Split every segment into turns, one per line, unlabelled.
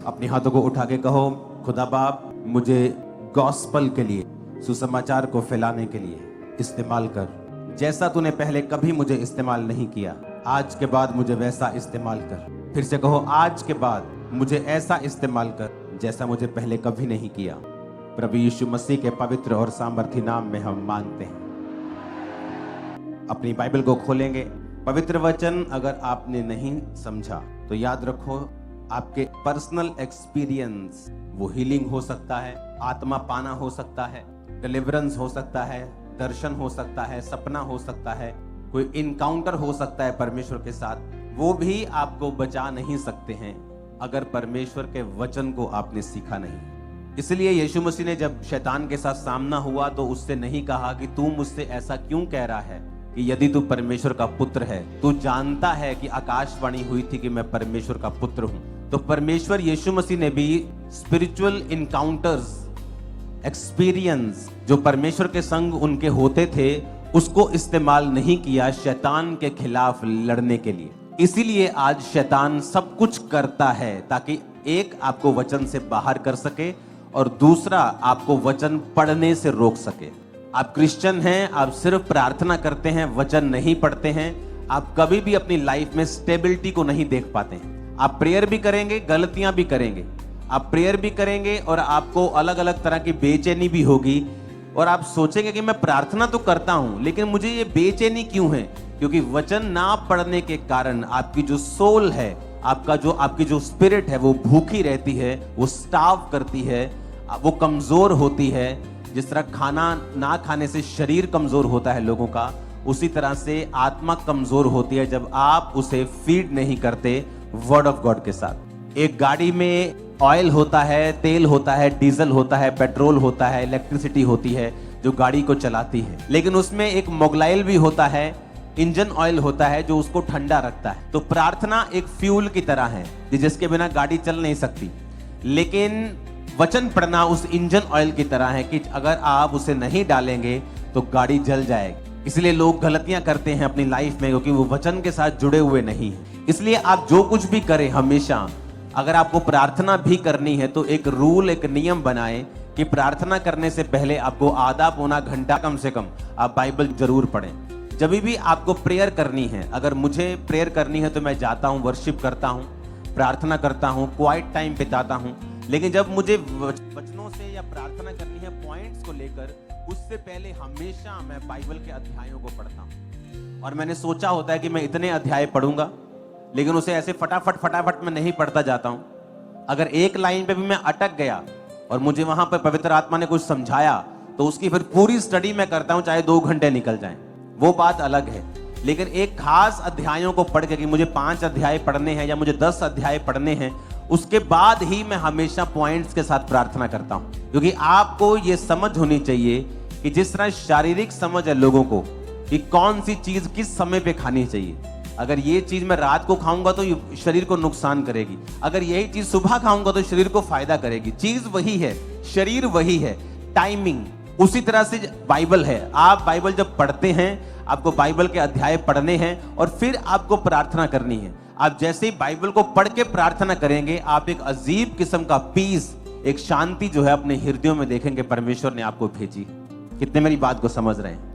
अपने हाथों को उठा के कहो, खुदा बाप मुझे गॉस्पल के लिए, सुसमाचार को फैलाने के लिए इस्तेमाल कर। जैसा तूने पहले कभी मुझे इस्तेमाल नहीं किया, आज के बाद मुझे वैसा इस्तेमाल कर। फिर से कहो, आज के बाद मुझे ऐसा इस्तेमाल कर जैसा मुझे पहले कभी नहीं किया। प्रभु यीशु मसीह के पवित्र और सामर्थी नाम में हम मांगते हैं। अपनी बाइबल को खोलेंगे। पवित्र वचन अगर आपने नहीं समझा तो याद रखो, आपके पर्सनल एक्सपीरियंस, वो हीलिंग हो सकता है, आत्मा पाना हो सकता है, डिलीवरेंस हो सकता है, दर्शन हो सकता है, सपना हो सकता है, कोई इनकाउंटर हो सकता है परमेश्वर के साथ, वो भी आपको बचा नहीं सकते हैं अगर परमेश्वर के वचन को आपने सीखा नहीं। इसलिए यीशु मसीह ने जब शैतान के साथ सामना हुआ तो उससे नहीं कहा कि तू मुझसे ऐसा क्यों कह रहा है कि यदि तू परमेश्वर का पुत्र है। तू जानता है कि आकाशवाणी हुई थी कि मैं परमेश्वर का पुत्र हूं। तो परमेश्वर यीशु मसीह ने भी स्पिरिचुअल इनकाउंटर्स, एक्सपीरियंस जो परमेश्वर के संग उनके होते थे, उसको इस्तेमाल नहीं किया शैतान के खिलाफ लड़ने के लिए। इसीलिए आज शैतान सब कुछ करता है ताकि एक आपको वचन से बाहर कर सके और दूसरा आपको वचन पढ़ने से रोक सके। आप क्रिश्चियन हैं, आप सिर्फ प्रार्थना करते हैं, वचन नहीं पढ़ते हैं, आप कभी भी अपनी लाइफ में स्टेबिलिटी को नहीं देख पाते हैं। आप प्रेयर भी करेंगे, गलतियां भी करेंगे, आप प्रेयर भी करेंगे और आपको अलग अलग तरह की बेचैनी भी होगी और आप सोचेंगे कि मैं प्रार्थना तो करता हूं लेकिन मुझे ये बेचैनी क्यों है, क्योंकि वचन ना पढ़ने के कारण आपकी जो सोल है, आपकी जो स्पिरिट है, वो भूखी रहती है, वो स्टार्व करती है, वो कमजोर होती है। जिस तरह खाना ना खाने से शरीर कमजोर होता है लोगों का, उसी तरह से आत्मा कमजोर होती है जब आप उसे फीड नहीं करते वर्ड ऑफ गॉड के साथ। एक गाड़ी में ऑयल होता है, तेल होता है, डीजल होता है, पेट्रोल होता है, इलेक्ट्रिसिटी होती है जो गाड़ी को चलाती है, लेकिन उसमें एक मोबिलाइल भी होता है, इंजन ऑयल होता है जो उसको ठंडा रखता है। तो प्रार्थना एक फ्यूल की तरह है जिसके बिना गाड़ी चल नहीं सकती, लेकिन वचन पढ़ना उस इंजन ऑयल की तरह है कि अगर आप उसे नहीं डालेंगे तो गाड़ी जल जाएगी। इसलिए लोग गलतियां करते हैं अपनी लाइफ में क्योंकि वो वचन के साथ जुड़े हुए नहीं हैं। इसलिए आप जो कुछ भी करें, हमेशा अगर आपको प्रार्थना भी करनी है तो एक रूल, एक नियम बनाएं कि प्रार्थना करने से पहले आपको आधा पौना घंटा कम से कम आप बाइबल जरूर पढ़ें। जब भी आपको प्रेयर करनी है, अगर मुझे प्रेयर करनी है तो मैं जाता हूँ, वर्शिप करता हूँ, प्रार्थना करता हूँ, क्वाइट टाइम बिताता हूँ, लेकिन जब मुझे वचनों से या प्रार्थना करनी है पॉइंट्स को लेकर, उससे पहले हमेशा मैं बाइबल के अध्यायों को पढ़ता हूँ। और मैंने सोचा होता है कि मैं इतने अध्याय पढ़ूंगा, लेकिन उसे ऐसे फटाफट मैं नहीं पढ़ता जाता हूँ। अगर एक लाइन पे भी मैं अटक गया और मुझे वहां पर पवित्र आत्मा ने कुछ समझाया तो उसकी फिर पूरी स्टडी मैं करता हूँ, चाहे 2 घंटे निकल जाएं, वो बात अलग है। लेकिन एक खास अध्यायों को पढ़ के कि मुझे 5 अध्याय पढ़ने हैं या मुझे 10 अध्याय पढ़ने हैं, उसके बाद ही मैं हमेशा पॉइंट्स के साथ प्रार्थना करता हूं। क्योंकि आपको यह समझ होनी चाहिए कि जिस तरह शारीरिक समझ है लोगों को कि कौन सी चीज किस समय पे खानी चाहिए। अगर ये चीज मैं रात को खाऊंगा तो शरीर को नुकसान करेगी, अगर यही चीज सुबह खाऊंगा तो शरीर को फायदा करेगी। चीज वही है, शरीर वही है, टाइमिंग उसी तरह से बाइबल है। आप बाइबल जब पढ़ते हैं, आपको बाइबल के अध्याय पढ़ने हैं और फिर आपको प्रार्थना करनी है। आप जैसे ही बाइबल को पढ़ के प्रार्थना करेंगे, आप एक अजीब किस्म का पीस, एक शांति जो है अपने हृदयों में देखेंगे परमेश्वर ने आपको भेजी। कितने मेरी बात को समझ रहे हैं?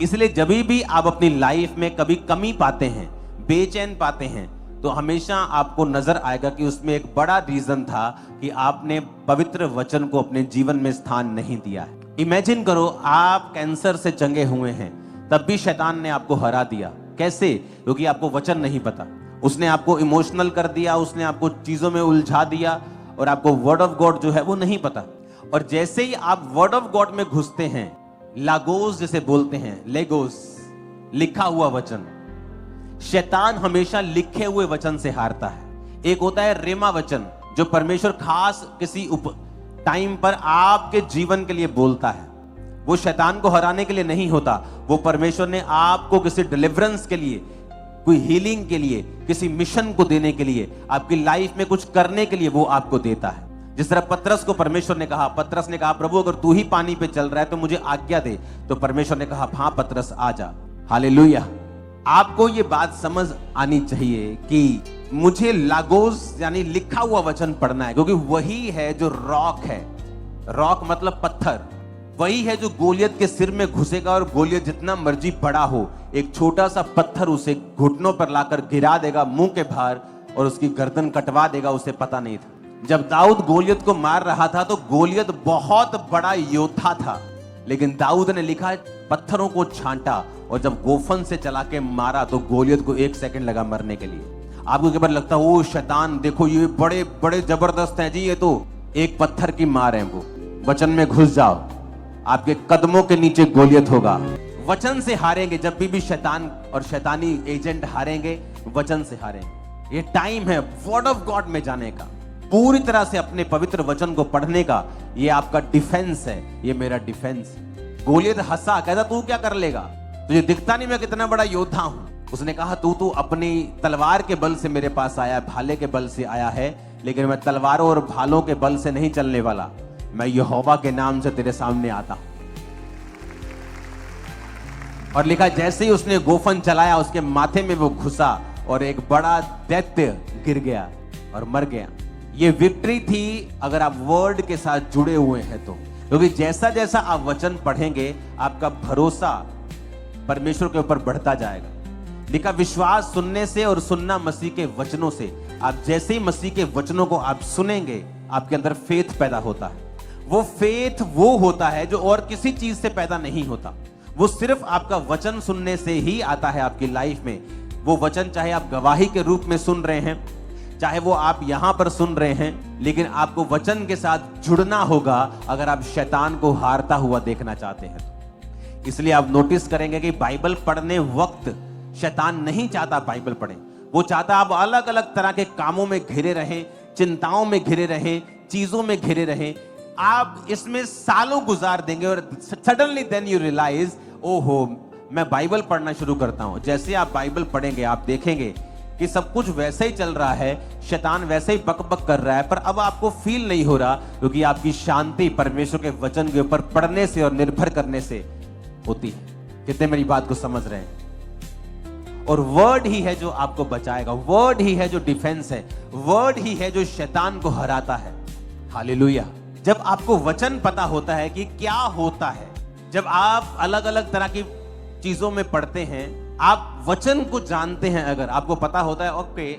इसलिए जब भी आप अपनी लाइफ में कभी कमी पाते हैं, बेचैन पाते हैं, तो हमेशा आपको नजर आएगा कि उसमें एक बड़ा रीजन था कि आपने पवित्र वचन को अपने जीवन में स्थान नहीं दिया है। इमेजिन करो, आप कैंसर से चंगे हुए हैं, तब भी शैतान ने आपको हरा दिया। कैसे? क्योंकि आपको वचन नहीं पता। उसने आपको इमोशनल कर दिया, उसने आपको चीजों में उलझा दिया और आपको वर्ड ऑफ गॉड जो है वो नहीं पता। और जैसे ही आप वर्ड ऑफ गॉड में घुसते हैं, लागोस जिसे बोलते हैं, लेगोस, लिखा हुआ वचन, शैतान हमेशा लिखे हुए वचन से हारता है। एक होता है रेमा वचन जो परमेश्वर खास किसी टाइम पर आपके जीवन के लिए बोलता है। वो शैतान को हराने के लिए नहीं होता, वो परमेश्वर ने आपको किसी डिलीवरेंस के लिए, कोई हीलिंग के लिए, किसी मिशन को देने के लिए, आपकी लाइफ में कुछ करने के लिए वो आपको देता है। जिस तरह पतरस को परमेश्वर ने कहा, पतरस ने कहा प्रभु अगर तू ही पानी पे चल रहा है तो मुझे आज्ञा दे, तो परमेश्वर ने कहा हाँ पतरस आ जा। हालेलुया। आपको ये बात समझ आनी चाहिए कि मुझे लागोस यानी लिखा हुआ वचन पढ़ना है, क्योंकि वही है जो रॉक है। रॉक मतलब पत्थर। वही है जो गोलियत के सिर में घुसेगा और गोलियत जितना मर्जी बड़ा हो, एक छोटा सा पत्थर उसे घुटनों पर लाकर गिरा देगा मुंह के बाहर और उसकी गर्दन कटवा देगा, उसे पता नहीं था। जब दाऊद गोलियत को मार रहा था तो गोलियत बहुत बड़ा योद्धा था, लेकिन दाऊद ने लिखा पत्थरों को छांटा और जब गोफन से चला के मारा तो गोलियत को 1 सेकंड लगा मरने के लिए। आपको एक बार लगता है ओ शैतान देखो ये बड़े बड़े जबरदस्त हैं जी, ये तो एक पत्थर की मार है। वो वचन में घुस जाओ, आपके कदमों के नीचे गोलियत होगा। वचन से हारेंगे, जब भी शैतान और शैतानी एजेंट हारेंगे, वचन से हारेंगे। ये टाइम है वर्ड ऑफ गॉड में जाने का, पूरी तरह से अपने पवित्र वचन को पढ़ने का। ये आपका डिफेंस है, ये मेरा डिफेंस। गोलियत हंसा, कहता तू क्या कर लेगा, तुझे दिखता नहीं मैं कितना बड़ा योद्धा हूं। उसने कहा तू अपनी तलवार के बल से मेरे पास आया, भाले के बल से आया है, लेकिन मैं तलवारों और भालों के बल से नहीं चलने वाला, मैं यहोवा के नाम से तेरे सामने आता हूं। और लिखा जैसे ही उसने गोफन चलाया उसके माथे में वो घुसा और एक बड़ा दैत्य गिर गया और मर गया। ये विक्ट्री थी अगर आप वर्ड के साथ जुड़े हुए हैं तो, क्योंकि जैसा जैसा आप वचन पढ़ेंगे आपका भरोसा परमेश्वर के ऊपर बढ़ता जाएगा। लिखा विश्वास सुनने से और सुनना मसीह के वचनों से। आप जैसे ही मसीह के वचनों को आप सुनेंगे आपके अंदर फेथ पैदा होता है। वो फेथ वो होता है जो और किसी चीज से पैदा नहीं होता, वो सिर्फ आपका वचन सुनने से ही आता है आपकी लाइफ में। वो वचन चाहे आप गवाही के रूप में सुन रहे हैं, चाहे वो आप यहां पर सुन रहे हैं, लेकिन आपको वचन के साथ जुड़ना होगा अगर आप शैतान को हारता हुआ देखना चाहते हैं। इसलिए आप नोटिस करेंगे कि बाइबल पढ़ने वक्त शैतान नहीं चाहता बाइबल पढ़ें, वो चाहता आप अलग अलग तरह के कामों में घिरे रहें, चिंताओं में घिरे रहें, चीजों में घिरे रहें। आप इसमें सालों गुजार देंगे और सडनली देन यू रियलाइज ओहो मैं बाइबल पढ़ना शुरू करता हूं। जैसे आप बाइबल पढ़ेंगे आप देखेंगे कि सब कुछ वैसे ही चल रहा है, शैतान वैसे ही बकबक कर रहा है, पर अब आपको फील नहीं हो रहा, क्योंकि आपकी शांति परमेश्वर के वचन के ऊपर पढ़ने से और निर्भर करने से होती है। कितने मेरी बात को समझ रहे हैं? और वर्ड ही है जो आपको बचाएगा, वर्ड ही है जो डिफेंस है, वर्ड ही है जो शैतान को हराता है। हालेलुया। जब आपको वचन पता होता है कि क्या होता है, जब आप अलग अलग तरह की चीजों में पढ़ते हैं, आप वचन को जानते हैं, अगर आपको पता होता है ओके